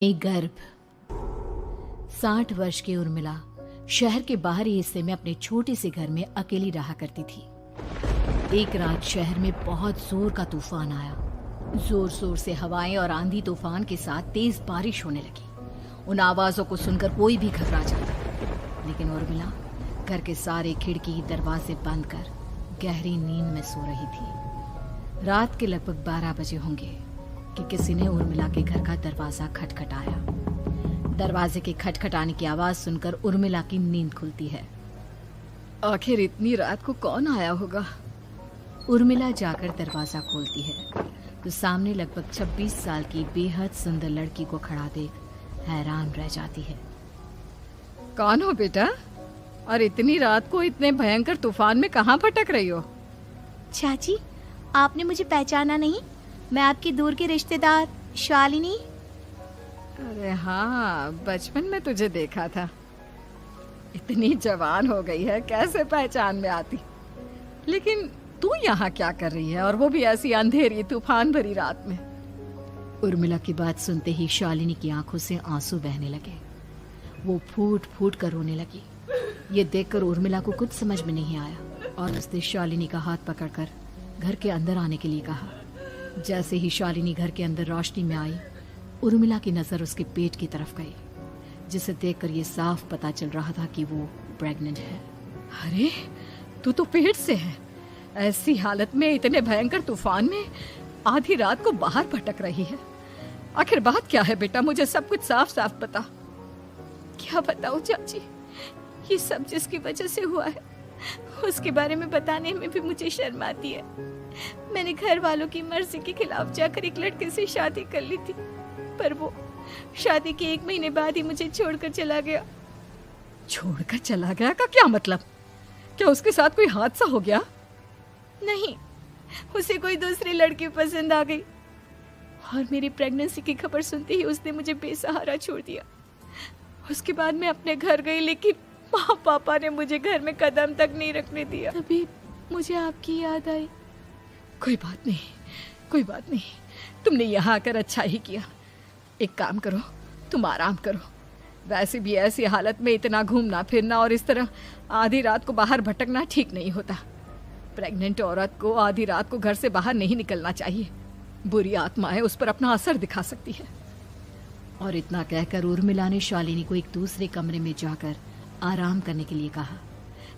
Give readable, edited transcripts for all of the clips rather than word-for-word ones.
एक गर्भ 60 वर्ष की उर्मिला शहर के बाहरी हिस्से में अपने छोटे से घर में अकेली रहा करती थी। एक रात शहर में बहुत जोर का तूफान आया। जोर जोर से हवाएं और आंधी तूफान के साथ तेज बारिश होने लगी। उन आवाजों को सुनकर कोई भी घबरा जाता, लेकिन उर्मिला घर के सारे खिड़की दरवाजे बंद कर गहरी नींद में सो रही थी। रात के लगभग 12 बजे होंगे कि किसी ने उर्मिला के घर का दरवाजा खटखटाया। दरवाजे के खटखटाने की आवाज सुनकर उर्मिला की नींद खुलती है। आखिर इतनी रात को कौन आया होगा? उर्मिला जाकर दरवाजा खोलती है तो सामने लगभग 26 साल की बेहद सुंदर लड़की को खड़ा देख हैरान रह जाती है। कौन हो बेटा? और इतनी रात को इतने भयंकर तूफान में कहाँ भटक रही हो? चाची, आपने मुझे पहचाना नहीं? मैं आपकी दूर की रिश्तेदार शालिनी। अरे हाँ, बचपन में तुझे देखा था। इतनी जवान हो गई है, कैसे पहचान में आती। लेकिन तू यहाँ क्या कर रही है, और वो भी ऐसी अंधेरी तूफान भरी रात में? उर्मिला की बात सुनते ही शालिनी की आंखों से आंसू बहने लगे। वो फूट फूट कर रोने लगी। ये देखकर उर्मिला को कुछ समझ में नहीं आया और उसने शालिनी का हाथ पकड़कर घर के अंदर आने के लिए कहा। जैसे ही शालिनी घर के अंदर रोशनी में आई, उर्मिला की नजर उसके पेट की तरफ गई, जिसे देखकर ये साफ पता चल रहा था कि वो प्रेग्नेंट है। अरे, तू तो पेट से है। ऐसी हालत में इतने भयंकर तूफान में आधी रात को बाहर भटक रही है। आखिर बात क्या है बेटा? मुझे सब कुछ साफ साफ बता। क्या बताऊं चाची, ये सब जिसकी वजह से हुआ है उसके बारे में बताने में भी मुझे शर्म आती है। मैंने घर वालों की मर्जी के खिलाफ जाकर एक लड़के से शादी कर ली थी, पर वो शादी के 1 महीने बाद ही मुझे छोड़कर चला गया। छोड़कर चला गया का क्या मतलब? क्या उसके साथ कोई हादसा हो गया? नहीं, उसे कोई दूसरी लड़की पसंद आ गई और मेरी प्रेगनेंसी की खबर सुनते ही उसने मुझे बेसहारा छोड़ दिया। उसके बाद मैं अपने घर गई, लेकिन माँ पापा ने मुझे घर में कदम तक नहीं रखने दिया। तभी मुझे आपकी याद आई। कोई बात नहीं, कोई बात नहीं। तुमने यहाँ आकर अच्छा ही किया। एक काम करो, तुम आराम करो। वैसे भी ऐसी हालत में इतना घूमना फिरना और इस तरह आधी रात को बाहर भटकना ठीक नहीं होता। प्रेग्नेंट औरत को आधी रात को घर से बाहर नहीं निकलना चाहिए। बुरी आत्माएं उस पर अपना असर दिखा सकती है। और इतना कहकर उर्मिला ने शालिनी को एक दूसरे कमरे में जाकर आराम करने के लिए कहा।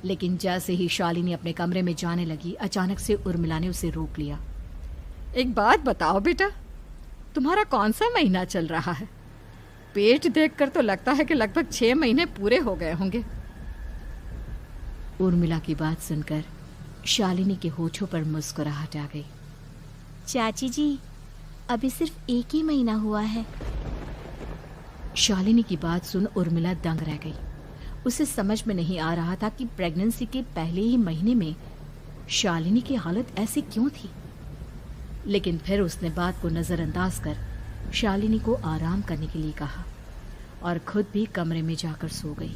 लेकिन जैसे ही शालिनी अपने कमरे में जाने लगी, अचानक से उर्मिला ने उसे रोक लिया। एक बात बताओ बेटा, तुम्हारा कौन सा महीना चल रहा है? पेट देखकर तो लगता है कि लगभग 6 महीने पूरे हो गए होंगे। उर्मिला की बात सुनकर शालिनी के होठों पर मुस्कुराहट आ गई। चाची जी, अभी सिर्फ 1 ही महीना हुआ है। शालिनी की बात सुन उर्मिला दंग रह गई। उसे समझ में नहीं आ रहा था कि प्रेगनेंसी के पहले ही महीने में शालिनी की हालत ऐसी क्यों थी। लेकिन फिर उसने बात को नजरअंदाज कर शालिनी को आराम करने के लिए कहा और खुद भी कमरे में जाकर सो गई।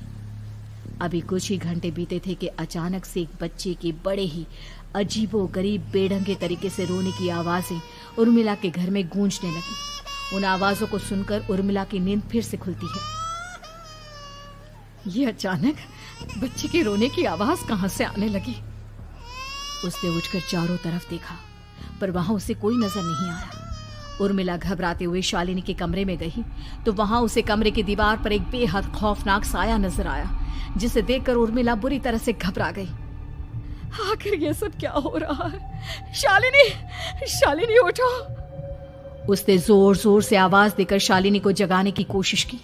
अभी कुछ ही घंटे बीते थे कि अचानक से एक बच्चे के बड़े ही अजीबोगरीब बेढंगे तरीके से रोने की आवाजें उर्मिला के घर में गूंजने लगी। उन आवाजों को सुनकर उर्मिला की नींद फिर से खुलती है। ये अचानक बच्चे के रोने की आवाज कहां से आने लगी? उसने उठकर चारों तरफ देखा, पर वहां उसे कोई नजर नहीं आया। उर्मिला घबराते हुए शालिनी के कमरे में गई तो वहां उसे कमरे की दीवार पर एक बेहद खौफनाक साया नजर आया, जिसे देखकर उर्मिला बुरी तरह से घबरा गई। आखिर ये सब क्या हो रहा है? शालिनी, शालिनी उठो! उसने जोर जोर से आवाज देकर शालिनी को जगाने की कोशिश की,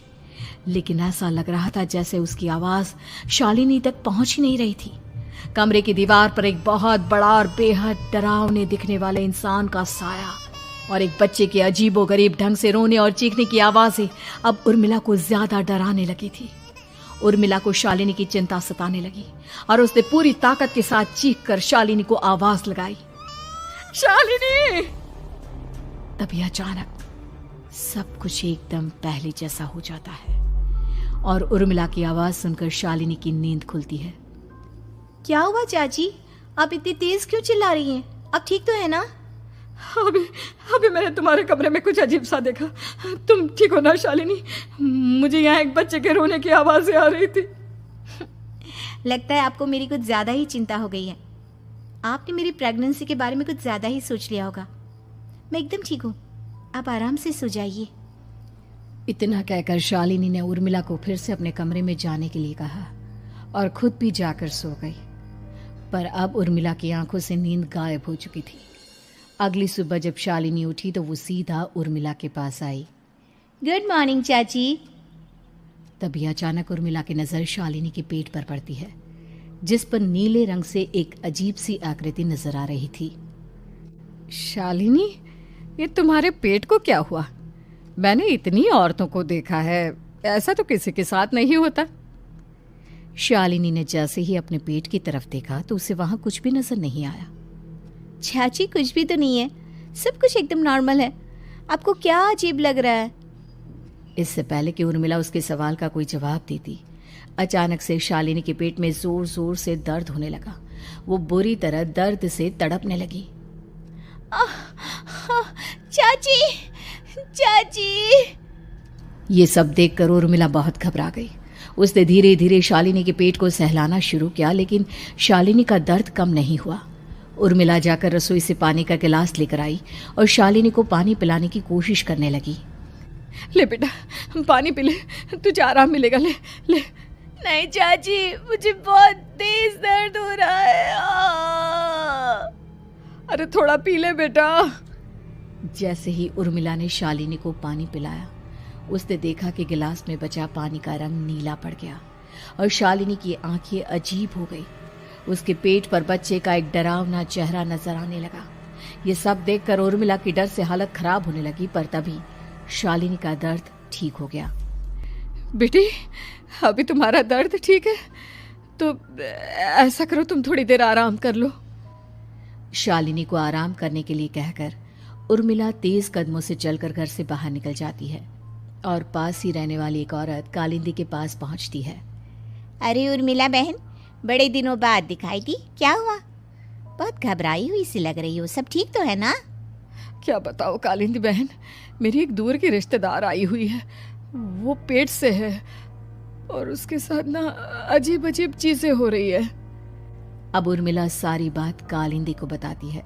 लेकिन ऐसा लग रहा था जैसे उसकी आवाज शालिनी तक पहुंच ही नहीं रही थी। कमरे की दीवार पर एक बहुत बड़ा और बेहद डरावने दिखने वाले इंसान का साया और एक बच्चे के अजीबोगरीब ढंग से रोने और चीखने की आवाजें अब उर्मिला को ज्यादा डराने लगी थी। उर्मिला को शालिनी की चिंता सताने लगी और उसने पूरी ताकत के साथ चीख कर शालिनी को आवाज लगाई, शालिनी! तभी अचानक सब कुछ एकदम पहले जैसा हो जाता है और उर्मिला की आवाज सुनकर शालिनी की नींद खुलती है। क्या हुआ चाची? आप इतनी तेज क्यों चिल्ला रही हैं? अब ठीक तो है ना? अभी अभी मैंने तुम्हारे कमरे में कुछ अजीब सा देखा। तुम ठीक हो ना शालिनी? मुझे यहाँ एक बच्चे के रोने की आवाज़ें आ रही थी। लगता है आपको मेरी कुछ ज़्यादा ही चिंता हो गई है। आपने मेरी प्रेगनेंसी के बारे में कुछ ज़्यादा ही सोच लिया होगा। मैं एकदम ठीक हूँ, आप आराम से सो जाइए। इतना कहकर शालिनी ने उर्मिला को फिर से अपने कमरे में जाने के लिए कहा और खुद भी जाकर सो गई। पर अब उर्मिला की आंखों से नींद गायब हो चुकी थी। अगली सुबह जब शालिनी उठी तो वो सीधा उर्मिला के पास आई। गुड मॉर्निंग चाची। तभी अचानक उर्मिला की नज़र शालिनी के पेट पर पड़ती है, जिस पर नीले रंग से एक अजीब सी आकृति नजर आ रही थी। शालिनी, ये तुम्हारे पेट को क्या हुआ? मैंने इतनी औरतों को देखा है, ऐसा तो किसी के साथ नहीं होता। शालिनी ने जैसे ही अपने पेट की तरफ देखा तो उसे वहां कुछ भी नजर नहीं आया। चाची कुछ भी तो नहीं है, सब कुछ एकदम नॉर्मल है। आपको क्या अजीब लग रहा है? इससे पहले कि उर्मिला उसके सवाल का कोई जवाब देती, अचानक से शालिनी के पेट में जोर जोर से दर्द होने लगा। वो बुरी तरह दर्द से तड़पने लगी। चाची, चाची। ये सब देखकर उर्मिला बहुत घबरा गई। उसने धीरे धीरे शालिनी के पेट को सहलाना शुरू किया, लेकिन शालिनी का दर्द कम नहीं हुआ। उर्मिला जाकर रसोई से पानी का गिलास लेकर आई और शालिनी को पानी पिलाने की कोशिश करने लगी। ले बेटा, पानी पी ले, तुझे आराम मिलेगा। ले ले। नहीं चाची, मुझे बहुत तेज दर्द हो रहा है। अरे थोड़ा पी ले बेटा। जैसे ही उर्मिला ने शालिनी को पानी पिलाया, उसने देखा कि गिलास में बचा पानी का रंग नीला पड़ गया और शालिनी की आंखें अजीब हो गई। उसके पेट पर बच्चे का एक डरावना चेहरा नजर आने लगा। ये सब देखकर उर्मिला की डर से हालत खराब होने लगी, पर तभी शालिनी का दर्द ठीक हो गया। बेटी, अभी तुम्हारा दर्द ठीक है तो ऐसा करो, तुम थोड़ी देर आराम कर लो। शालिनी को आराम करने के लिए कहकर उर्मिला तेज कदमों से चलकर घर से बाहर निकल जाती है और पास ही रहने वाली एक औरत कालिंदी के पास पहुंचती है। अरे उर्मिला बहन, बड़े दिनों बाद दिखाई दी, क्या हुआ? बहुत घबराई हुई सी लग रही हो, सब ठीक तो है ना? क्या बताओ कालिंदी बहन, मेरी एक दूर की रिश्तेदार आई हुई है। वो पेट से है और उसके साथ ना अजीब अजीब चीजें हो रही है। अब उर्मिला सारी बात कालिंदी को बताती है,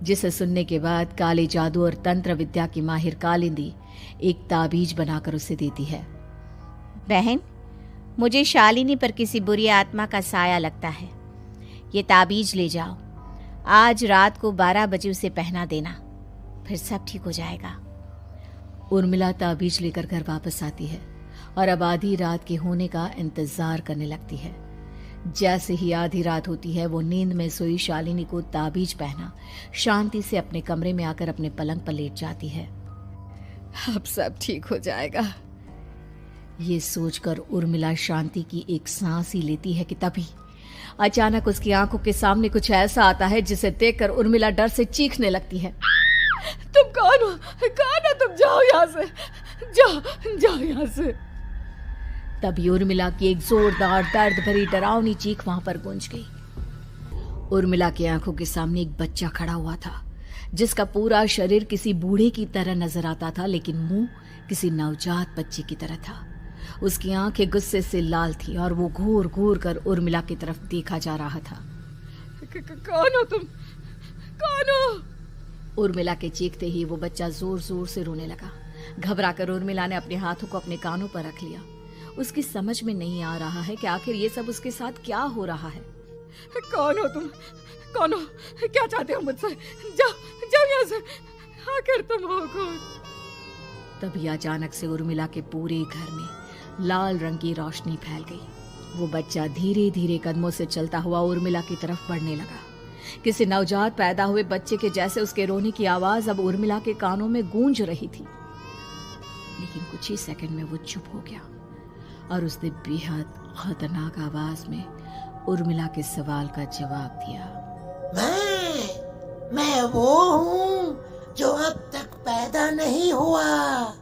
जिसे सुनने के बाद काले जादू और तंत्र विद्या की माहिर कालिंदी एक ताबीज बनाकर उसे देती है। बहन, मुझे शालिनी पर किसी बुरी आत्मा का साया लगता है। ये ताबीज ले जाओ, आज रात को 12 बजे उसे पहना देना, फिर सब ठीक हो जाएगा। उर्मिला ताबीज लेकर घर वापस आती है और अब आधी रात के होने का इंतजार करने लगती है। जैसे ही आधी रात होती है, वो नींद में सोई शालिनी को ताबीज पहना शांति से अपने कमरे में आकर अपने पलंग पर लेट जाती है। अब सब ठीक हो जाएगा, ये सोचकर उर्मिला शांति की एक सांस ही लेती है कि तभी अचानक उसकी आंखों के सामने कुछ ऐसा आता है जिसे देखकर उर्मिला डर से चीखने लगती है। तुम कौन हो? कौन हो तुम? जाओ यहाँ से, जाओ जाओ यहाँ से। तभी उर्मिला की एक जोरदार दर्द भरी डरावनी चीख वहां पर गूंज गई। उर्मिला की आंखों के सामने एक बच्चा खड़ा हुआ था, जिसका पूरा शरीर किसी बूढ़े की तरह नजर आता था, लेकिन मुंह किसी नवजात बच्चे की तरह था। उसकी आंखें गुस्से से लाल थी और वो घूर घूर कर उर्मिला की तरफ देखा जा रहा था। कौन हो तुम? कौन हो? उर्मिला के चीखते ही वो बच्चा जोर जोर से रोने लगा। घबराकर उर्मिला ने अपने हाथों को अपने कानों पर रख लिया। उसकी समझ में नहीं आ रहा है कि आखिर ये सब उसके साथ क्या हो रहा है। कौन हो तुम? कौन हो? क्या चाहते हो मुझसे? जाओ जाओ यहाँ से, आखिर तुम हो कौन? तभी अचानक से उर्मिला के पूरे घर में लाल रंग की रोशनी फैल गई। वो बच्चा धीरे धीरे कदमों से चलता हुआ उर्मिला की तरफ बढ़ने लगा। किसी नवजात पैदा हुए बच्चे के जैसे उसके रोने की आवाज अब उर्मिला के कानों में गूंज रही थी। लेकिन कुछ ही सेकंड में वो चुप हो गया और उसने बेहद खतरनाक आवाज में उर्मिला के सवाल का जवाब दिया। मैं वो हूँ जो अब तक पैदा नहीं हुआ,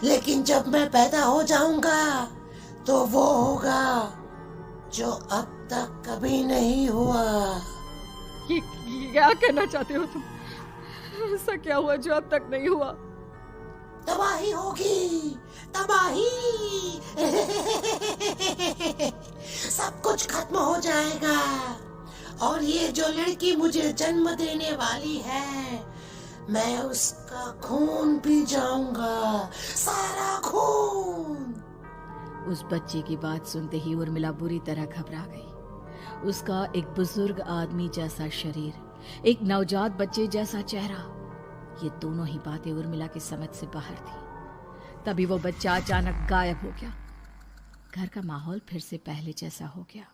लेकिन जब मैं पैदा हो जाऊंगा तो वो होगा जो अब तक कभी नहीं हुआ। क्या कहना चाहते हो तुम? ऐसा क्या हुआ जो अब तक नहीं हुआ? तबाही होगी, तबाही। सब कुछ खत्म हो जाएगा और ये जो लड़की मुझे जन्म देने वाली है, मैं उसका खून पी जाऊंगा, सारा खून। उस बच्चे की बात सुनते ही उर्मिला बुरी तरह घबरा गई। उसका एक बुजुर्ग आदमी जैसा शरीर, एक नवजात बच्चे जैसा चेहरा, ये दोनों ही बातें उर्मिला की समझ से बाहर थी। तभी वो बच्चा अचानक गायब हो गया। घर का माहौल फिर से पहले जैसा हो गया।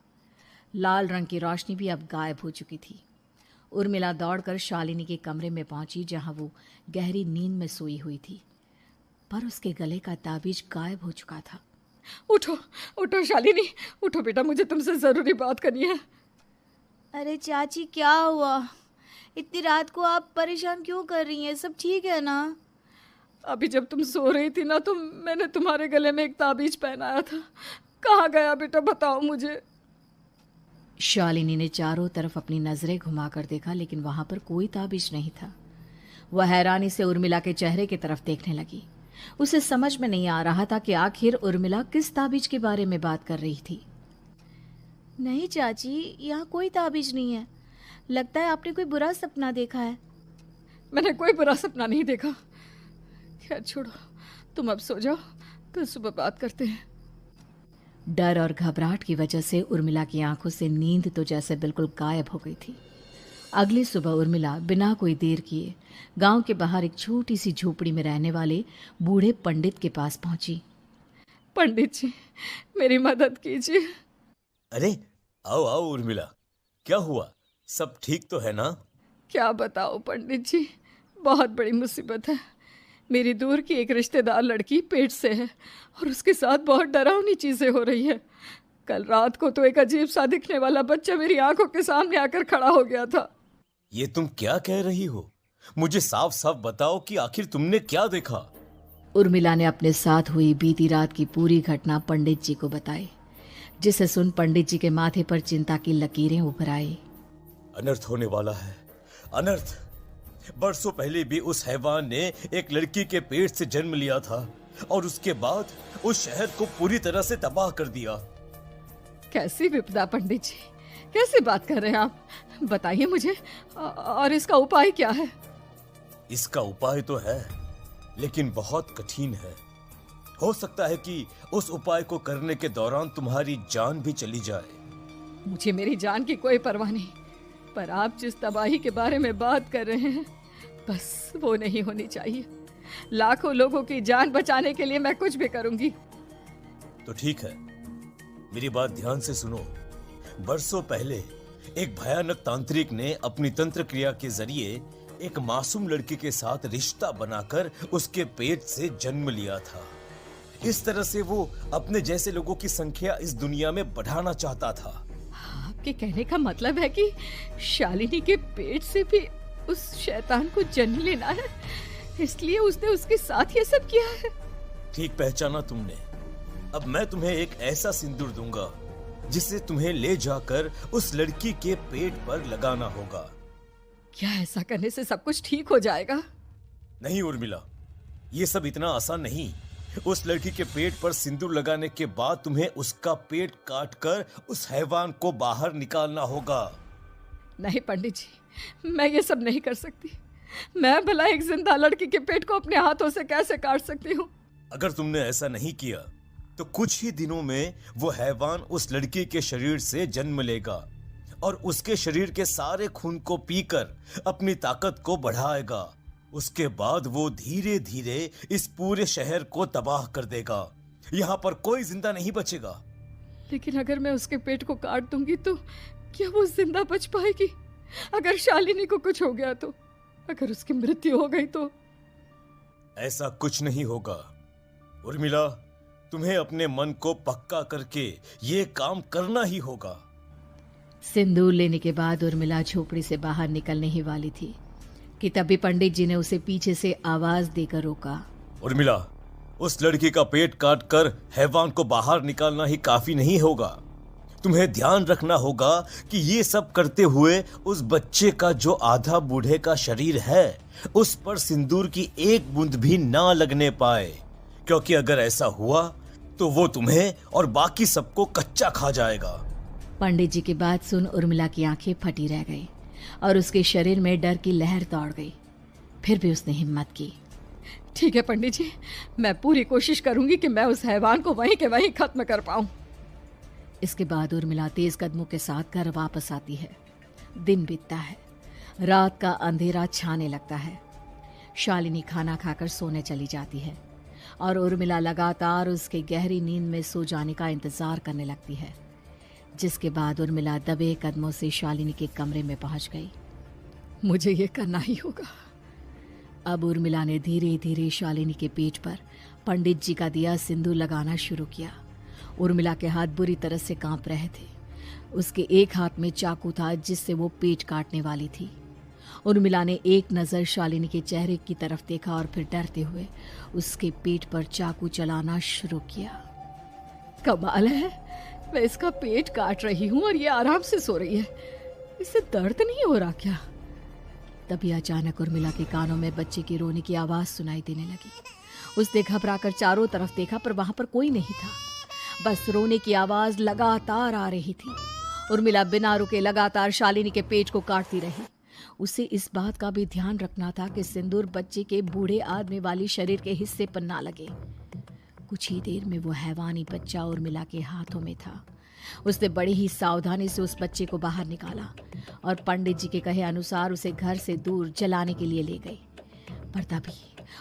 लाल रंग की रोशनी भी अब गायब हो चुकी थी। उर्मिला दौड़कर शालिनी के कमरे में पहुंची, जहां वो गहरी नींद में सोई हुई थी, पर उसके गले का ताबीज गायब हो चुका था। उठो उठो शालिनी, उठो बेटा, मुझे तुमसे जरूरी बात करनी है। अरे चाची क्या हुआ? इतनी रात को आप परेशान क्यों कर रही हैं? सब ठीक है ना? अभी जब तुम सो रही थी ना, तो मैंने तुम्हारे गले में एक ताबीज पहनाया था। कहाँ गया बेटा, बताओ मुझे। शालिनी ने चारों तरफ अपनी नजरें घुमाकर देखा, लेकिन वहां पर कोई ताबीज नहीं था। वह हैरानी से उर्मिला के चेहरे की तरफ देखने लगी। उसे समझ में नहीं आ रहा था कि आखिर उर्मिला किस ताबीज के बारे में बात कर रही थी। नहीं चाची, यहाँ कोई ताबीज नहीं है। लगता है आपने कोई बुरा सपना देखा है। मैंने कोई बुरा सपना नहीं देखा। खैर छोड़ो, तुम अब सो जाओ, कल सुबह बात करते हैं। डर और घबराहट की वजह से उर्मिला की आंखों से नींद तो जैसे बिल्कुल गायब हो गई थी। अगली सुबह उर्मिला बिना कोई देर किए गांव के बाहर एक छोटी सी झोपड़ी में रहने वाले बूढ़े पंडित के पास पहुंची। पंडित जी, मेरी मदद कीजिए। अरे आओ आओ उर्मिला, क्या हुआ? सब ठीक तो है ना? क्या बताओ पंडित जी, बहुत बड़ी मुसीबत है। मेरी दूर की एक रिश्तेदार लड़की पेट से है और उसके साथ बहुत डरावनी चीजें हो रही है। कल रात को तो एक अजीब सा दिखने वाला बच्चा मेरी आंखों के सामने आकर खड़ा हो गया था। ये तुम क्या कह रही हो? मुझे साफ साफ बताओ कि आखिर तुमने क्या देखा? उर्मिला ने अपने साथ हुई बीती रात की पूरी घटना पंडित जी को बताई, जिसे सुन पंडित जी के माथे पर चिंता की लकीरें उभर आई। अनर्थ होने वाला है, अनर्थ। बरसों पहले भी उस हैवान ने एक लड़की के पेट से जन्म लिया था और उसके बाद उस शहर को पूरी तरह से तबाह कर दिया। कैसी विपदा पंडित जी, कैसे बात कर रहे हैं आप? बताइए मुझे, और इसका उपाय क्या है? इसका उपाय तो है, लेकिन बहुत कठिन है। हो सकता है कि उस उपाय को करने के दौरान तुम्हारी जान भी चली जाए। मुझे मेरी जान की कोई परवाह नहीं, पर आप जिस तबाही के बारे में बात कर रहे हैं, बस वो नहीं होनी चाहिए। लाखों लोगों की जान बचाने के लिए मैं कुछ भी करूंगी। तो ठीक है, मेरी बात ध्यान से सुनो। बरसों पहले एक भयानक तांत्रिक ने अपनी तंत्र क्रिया के जरिए एक मासूम लड़की के साथ रिश्ता बनाकर उसके पेट से जन्म लिया था। इस तरह से वो अपने जैसे लोगों की संख्या इस दुनिया में बढ़ाना चाहता था। आपके कहने का मतलब है कि शालिनी के पेट से भी उस शैतान को जन्म लेना है, इसलिए उसने उसके साथ ये सब किया है? ठीक पहचाना तुमने। अब मैं तुम्हें एक ऐसा सिंदूर दूंगा जिसे तुम्हें ले जाकर उस लड़की के पेट पर लगाना होगा। क्या ऐसा करने से सब कुछ ठीक हो जाएगा? नहीं उर्मिला, ये सब इतना आसान नहीं। उस लड़की के पेट पर सिंदूर लगाने के बाद तुम्हें उसका पेट काटकर उस हैवान को बाहर निकालना होगा। नहीं पंडित जी, मैं ये सब नहीं कर सकती। मैं भला एक जिंदा लड़की के पेट को अपने हाथों से कैसे काट सकती हूँ? अगर तुमने ऐसा नहीं किया तो कुछ ही दिनों में वो हैवान उस लड़की के शरीर से जन्म लेगा और उसके शरीर के सारे खून को पीकर अपनी ताकत को बढ़ाएगा। उसके बाद वो धीरे धीरे इस पूरे शहर को तबाह कर देगा। यहाँ पर कोई जिंदा नहीं बचेगा। लेकिन अगर मैं उसके पेट को काट दूंगी तो क्या वो जिंदा बच पाएगी? अगर शालिनी को कुछ हो गया तो, अगर उसकी मृत्यु हो गई तो? ऐसा कुछ नहीं होगा उर्मिला, तुम्हें अपने मन को पक्का करके ये काम करना ही होगा। सिंदूर लेने के बाद उर्मिला झोपड़ी से बाहर निकलने ही वाली थी कि तभी पंडित जी ने उसे पीछे से आवाज देकर रोका। उर्मिला, उस लड़की का पेट काटकर हैवान को बाहर निकालना ही काफी नहीं होगा। तुम्हें ध्यान रखना होगा कि ये सब करते हुए उस बच्चे का जो आधा बूढ़े का शरीर है उस पर सिंदूर की एक बूंद भी ना लगने पाए, क्योंकि अगर ऐसा हुआ तो वो तुम्हें और बाकी सबको कच्चा खा जाएगा। पंडित जी की बात सुन उर्मिला की आंखें फटी रह गई और उसके शरीर में डर की लहर दौड़ गई। फिर भी उसने हिम्मत की। ठीक है पंडित जी, मैं पूरी कोशिश करूंगी कि मैं उस हैवान को वहीं के वहीं खत्म कर पाऊं। इसके बाद उर्मिला तेज कदमों के साथ घर वापस आती है। दिन बीतता है, रात का अंधेरा छाने लगता है। शालिनी खाना खाकर सोने चली जाती है और उर्मिला लगातार उसके गहरी नींद में सो जाने का इंतजार करने लगती है, जिसके बाद उर्मिला दबे कदमों से शालिनी के कमरे में पहुंच गई। मुझे ये करना ही होगा। अब उर्मिला ने धीरे धीरे शालिनी के पेट पर पंडित जी का दिया सिंदूर लगाना शुरू किया। उर्मिला के हाथ बुरी तरह से कांप रहे थे। उसके एक हाथ में चाकू था जिससे वो पेट काटने वाली थी। उर्मिला ने एक नज़र शालिनी के चेहरे की तरफ देखा और फिर डरते हुए उसके पेट पर चाकू चलाना शुरू किया। कमाल है, मैं इसका पेट काट रही हूँ और ये आराम से सो रही है। इसे दर्द नहीं हो रहा क्या? तभी अचानक उर्मिला के कानों में बच्चे की रोने की आवाज सुनाई देने लगी। उसने घबराकर चारों तरफ देखा पर वहां पर कोई नहीं था। बस रोने की आवाज लगातार आ रही थी। उर्मिला बिना रुके लगातार शालिनी के पेट को काटती रही। उसे इस बात का भी ध्यान रखना था कि सिंदूर बच्चे के बूढ़े आदमी वाली शरीर के हिस्से पर ना लगे। कुछ ही देर में वो हैवानी बच्चा उर्मिला के हाथों में था। उसने बड़ी ही सावधानी से उस बच्चे को बाहर निकाला और पंडित जी के कहे अनुसार उसे घर से दूर जलाने के लिए ले गई। पर तभी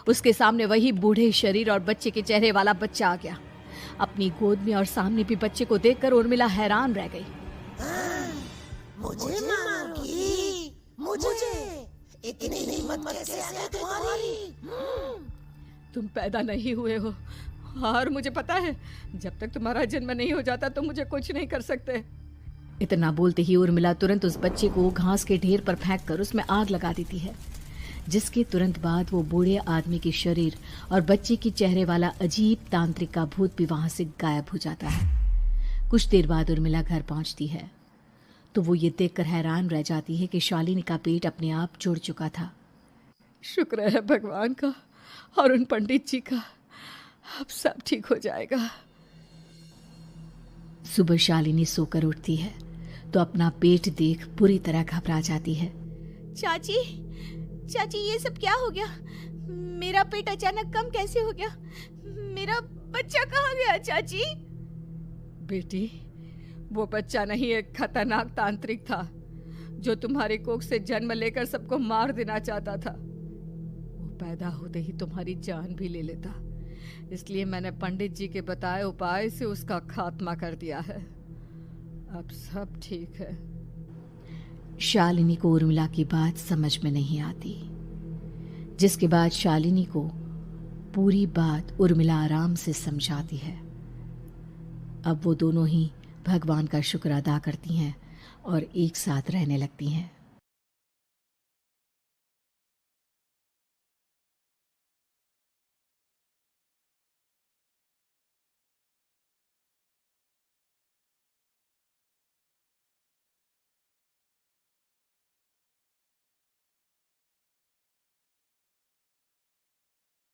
उसके सामने वही बूढ़े शरीर और बच्चे के चेहरे वाला बच्चा आ गया। अपनी गोद में और सामने भी बच्चे को देखकर उर्मिला हैरान रह गई। मुझे मारोगी? मुझे इतनी हिम्मत कैसे आ गई तुम्हारी? तुम पैदा नहीं हुए हो और मुझे पता है जब तक तुम्हारा जन्म नहीं हो जाता तो मुझे कुछ नहीं कर सकते। इतना बोलते ही उर्मिला तुरंत उस बच्चे को घास के ढेर पर फेंककर उसमें आग लगा देती है, जिसके तुरंत बाद वो बूढ़े आदमी के शरीर और बच्चे के चेहरे वाला अजीब तांत्रिक का भूत भी वहां से गायब हो जाता है। कुछ देर बाद उर्मिला घर पहुंचती है तो वो ये देखकर हैरान रह जाती है कि शालिनी का पेट अपने आप जुड़ चुका था। शुक्र है भगवान का और उन पंडित जी का, अब सब ठीक हो जाएगा। सुबह शालिनी सोकर उठती है तो अपना पेट देख पूरी तरह घबरा जाती है। चाची, चाची ये सब क्या हो गया? मेरा पेट अचानक कम कैसे हो गया? मेरा बच्चा कहाँ गया चाची? बेटी, वो बच्चा नहीं, एक खतरनाक तांत्रिक था जो तुम्हारी कोख से जन्म लेकर सबको मार देना चाहता था। वो पैदा होते ही तुम्हारी जान भी ले लेता, इसलिए मैंने पंडित जी के बताए उपाय से उसका खात्मा कर दिया है। अब सब ठीक है। शालिनी को उर्मिला की बात समझ में नहीं आती, जिसके बाद शालिनी को पूरी बात उर्मिला आराम से समझाती है। अब वो दोनों ही भगवान का शुक्र अदा करती हैं और एक साथ रहने लगती हैं।